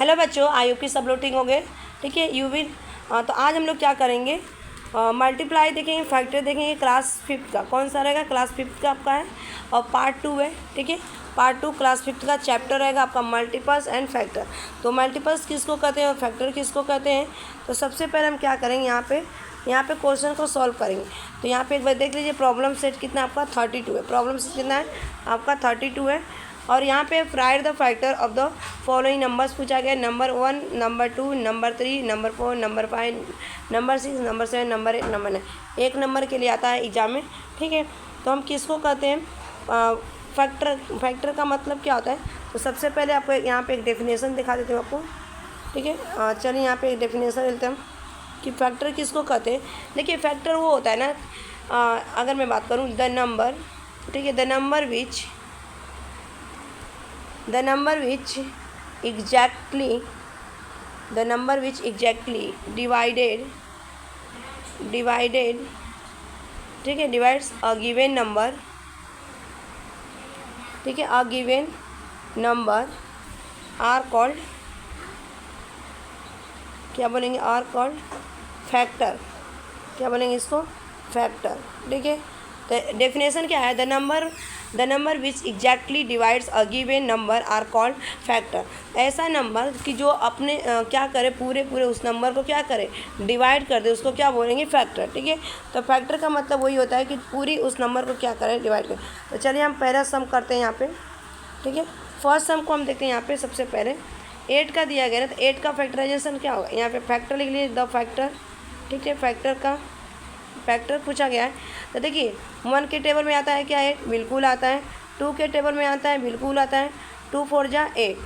Hello बच्चों, I hope कि सब लोग ठीक हो गए। ठीक है, यू विल तो आज हम लोग क्या करेंगे, मल्टीप्लाई देखेंगे, फैक्टर देखेंगे। क्लास 5 का कौन सा रहेगा, क्लास 5 का आपका है और पार्ट 2 है। ठीक है, पार्ट 2 क्लास 5 का चैप्टर रहेगा आपका मल्टीपल्स एंड फैक्टर। तो मल्टीपल्स किसको कहते हैं और फैक्टर किसको कहते हैं। तो सबसे पहले हम क्या करेंगे, यहाँ पे क्वेश्चन को सॉल्व करेंगे। तो यहाँ पे एक बार देख लीजिए, प्रॉब्लम सेट कितना आपका 32 है। प्रॉब्लम सेट कितना है आपका 32 है। और यहाँ पे right the factor of the following numbers पूछा गया, number 1, number 2, number 3, number 4, number 5, number 6, number 7, number 8, number 9। एक नंबर के लिए आता है एग्जाम में। ठीक है, तो हम किसको कहते हैं फैक्टर। फैक्टर का मतलब क्या होता है। तो सबसे पहले आपको यहाँ पे एक डेफिनेशन दिखा देते हैं आपको। ठीक है, चलिए यहाँ पे एक डेफिनेशन लेते हैं हम कि फैक्टर किसको कहते हैं। देखिए, फैक्टर वो होता है ना, अगर मैं बात करूँ द नंबर, ठीक है, the number which exactly divided, ठीक है, divides a given number, ठीक है, a given number are called, क्या बोलेंगे, आर कॉल्ड फैक्टर। क्या बोलेंगे इसको, फैक्टर। ठीक है, तो डेफिनेशन क्या है, the number which exactly divides a given number are called factor. ऐसा नंबर कि जो अपने क्या करे, पूरे उस नंबर को क्या करे, डिवाइड कर दे, उसको क्या बोलेंगे, फैक्टर। ठीक है, तो फैक्टर का मतलब वही होता है कि पूरी उस नंबर को क्या करे, डिवाइड करे। तो चलिए हम पहला सम करते हैं यहाँ पे। ठीक है, फर्स्ट सम को हम देखते हैं यहाँ पे। सबसे पहले 8 का दिया गया ना, तो 8 का फैक्टराइजेशन क्या होगा, यहाँ पे फैक्टर लिख लीजिए, द फैक्टर। ठीक है, फैक्टर पूछा गया है। तो देखिए 1 के टेबल में आता है क्या, 8 बिल्कुल आता है। 2 के टेबल में आता है, बिल्कुल आता है। 2 4 जा 8।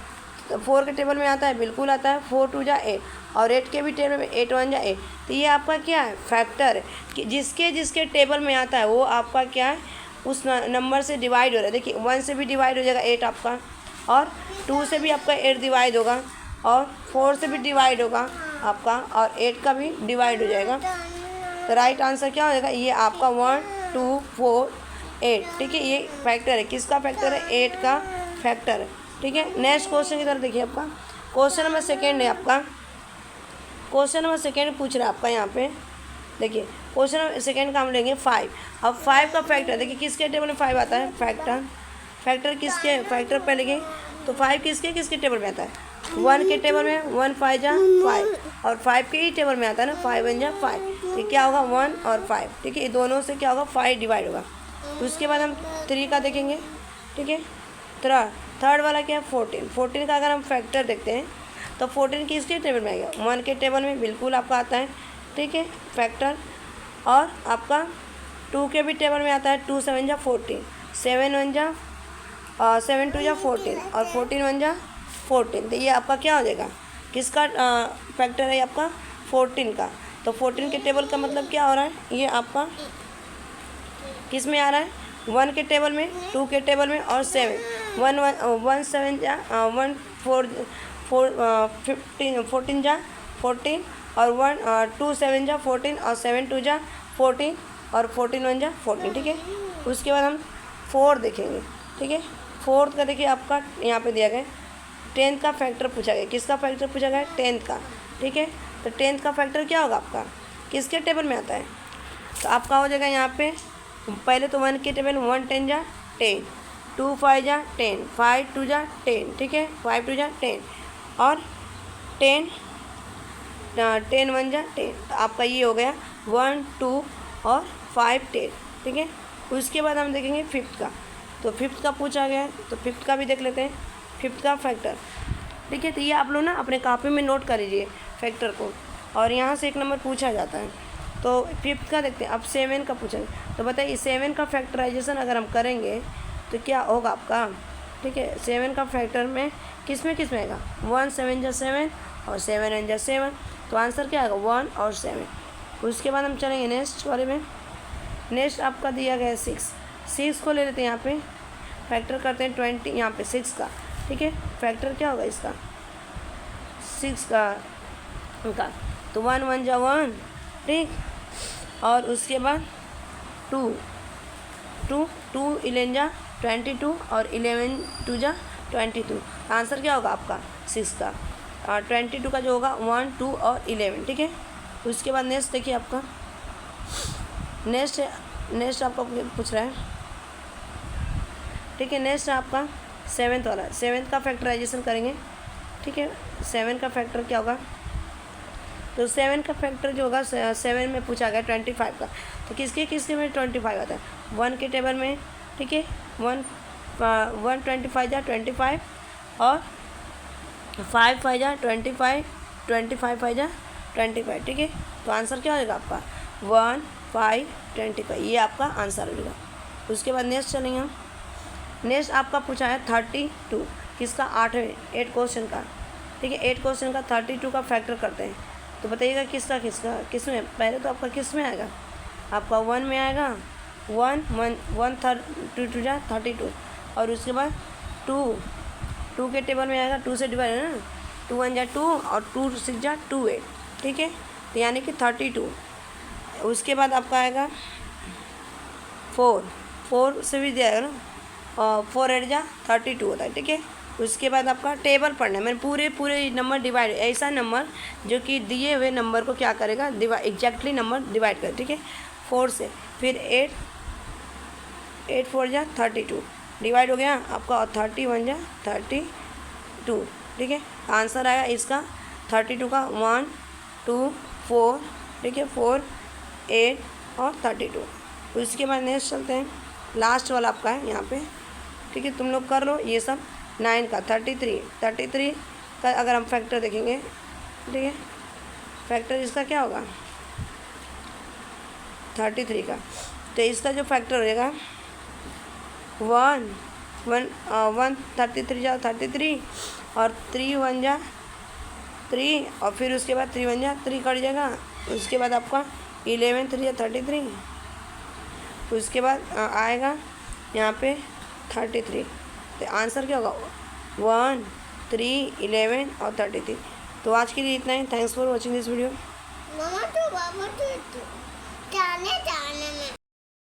तो 4 के टेबल में आता है, बिल्कुल आता है। 4 2 जा 8 और 8 के भी टेबल में 8 1 जा 8। तो ये आपका क्या है, फैक्टर है कि जिसके टेबल में आता है वो आपका क्या है, उस नंबर से डिवाइड हो रहा है। देखिए 1 से भी डिवाइड हो जाएगा 8 आपका, और 2 से भी आपका 8 डिवाइड होगा, और 4 से भी डिवाइड होगा आपका, और 8 का भी डिवाइड हो जाएगा। तो राइट आंसर क्या हो जाएगा, ये आपका 1 2 4 8। ठीक है, ये फैक्टर है, किसका फैक्टर है, 8 का फैक्टर है। ठीक है, नेक्स्ट क्वेश्चन की तरफ देखिए। आपका क्वेश्चन नंबर 2 है आपका। क्वेश्चन नंबर 2 पूछ रहा है आपका यहाँ पे। देखिए क्वेश्चन नंबर 2 का हम लेंगे 5। अब 5 का फैक्टर देखिए, किसके टेबल में 5 आता है, फैक्टर किसके, फैक्टर पहले लेंगे तो 5 किसके टेबल में आता है, 1 के टेबल में, 1 5 जा 5, और 5 के ही टेबल में आता है ना, 5 1 जा 5। तो क्या होगा, 1 और 5। ठीक है, ये दोनों से क्या होगा, 5 डिवाइड होगा। तो उसके बाद हम 3 का देखेंगे। ठीक है, थर्ड वाला क्या है, 14 का अगर हम फैक्टर देखते हैं तो 14 किसके टेबल में आएगा, 1 के टेबल में बिल्कुल आपका आता है। ठीक है, फैक्टर। और आपका 2 के भी टेबल में आता है, 2 7 जा 14, 7 1 जा 7 2 जा 14, और 14 1 जा 14। तो ये आपका क्या हो जाएगा, किसका फैक्टर है आपका, 14 का। तो 14 के टेबल का मतलब क्या हो रहा है, ये आपका किस में आ रहा है, 1 के टेबल में, 2 के टेबल में, और 7 1 1 7 जा 1 4 15 14 जा 14, और 2 7 जा 14, और 7 2 जा 14, और 14 1 जा 14। ठीक है, उसके बाद हम 4 देखेंगे। ठीक है, 4 का देखिए आपका यहाँ पे दिया गया 10th का फैक्टर पूछा गया, किसका फैक्टर पूछा गया है, 10th का। ठीक है, तो 10th का फैक्टर क्या होगा आपका, किसके टेबल में आता है, तो आपका हो जाएगा यहाँ पे पहले तो 1 के टेबल, 1 10 जा 10, 2 5 जा 10, 5 2 जा 10। ठीक है, 5 2 जा 10, और 10 1 जा 10। तो आपका ये हो गया 1 2 और 5 10। ठीक है, उसके बाद हम देखेंगे 5th का। तो 5th का पूछा गया है, तो 5th का भी देख लेते हैं, 5th का फैक्टर। ठीक है, तो ये आप लोग ना अपने कॉपी में नोट कर लीजिए फैक्टर को, और यहाँ से 1 नंबर पूछा जाता है। तो 5th का देखते हैं। अब 7 का पूछेंगे, तो बताइए 7 का फैक्टराइजेशन अगर हम करेंगे तो क्या होगा आपका। ठीक है, 7 का फैक्टर में किस में आएगा, 1 7 जा 7, और 7 1 जा 7। तो आंसर क्या आएगा, 1 और 7। उसके बाद हम चलेंगे नेक्स्ट वाले में। नेक्स्ट आपका दिया गया है 6 को ले लेते हैं, यहाँ पे फैक्टर करते हैं 20, यहाँ पे 6 का। ठीक है, फैक्टर क्या होगा इसका, 6 का तो 1 1 जा 1। ठीक, और उसके बाद 2 11 जा 22, और 11 2 जा 22। आंसर क्या होगा आपका 6 का। 22 का जो होगा 1, 2 और 11, ठीक है। उसके बाद नेक्स्ट देखिए आपका नेक्स्ट आपका पूछ रहा है, ठीक है। नेक्स्ट आपका 7th वाला, 7th का फैक्टराइजेशन करेंगे, ठीक है। 7 का फैक्टर क्या होगा, तो 7 का फैक्टर जो होगा 7 में पूछा गया 25 का, तो किसके में 25 आता है 1 के टेबल में, ठीक है। 125 जा 25 और 5 5 जा 25, 25 5 जा 25, ठीक है। तो आंसर क्या हो जाएगा आपका 1 5 25, ये आपका आंसर हो जाएगा। उसके बाद नेक्स्ट चलेंगे हम। नेक्स्ट आपका पूछा है 32, किसका 8 क्वेश्चन का, ठीक है। 8 क्वेश्चन का 32 का फैक्टर करते हैं, तो बताइएगा किस में। पहले तो आपका किस में आएगा, आपका 1 में आएगा, 1 2 जा 32, और उसके बाद 2 के टेबल में आएगा, 2 से डिवाइड है ना, 2 1 जा 2 और 2 6 जा 2 8, ठीक है। तो यानी कि 32। उसके बाद आपका आएगा 4 से भी दिया है ना, और 4 8 जा 32 होता है, ठीक है। उसके बाद आपका टेबल पढ़ना है, मैंने पूरे नंबर डिवाइड, ऐसा नंबर जो कि दिए हुए नंबर को क्या करेगा एग्जैक्टली नंबर डिवाइड कर, ठीक है। 4 से फिर 8 4 जा 32 डिवाइड हो गया आपका, और 31 जा 32, ठीक है। आंसर आया इसका 32 का 1 2 4, ठीक है, 4 8 और 32। उसके बाद नेक्स्ट चलते हैं, लास्ट वाला आपका है यहाँ पे, ठीक है। तुम लोग कर लो ये सब। 9 का 33 का अगर हम फैक्टर देखेंगे, ठीक है, फैक्टर इसका क्या होगा 33 का, तो इसका जो फैक्टर रहेगा 1 33 जा 33 और 3 1 जा 3, और फिर उसके बाद 3 1 जा 3 कट जाएगा। उसके बाद आपका 11 3 जा 33, उसके बाद आएगा यहाँ पे 33, तो आंसर क्या होगा 1 3 11 और 33। तो आज के लिए इतना ही। Thanks for watching this video. मामा तो बाबा तो जाने में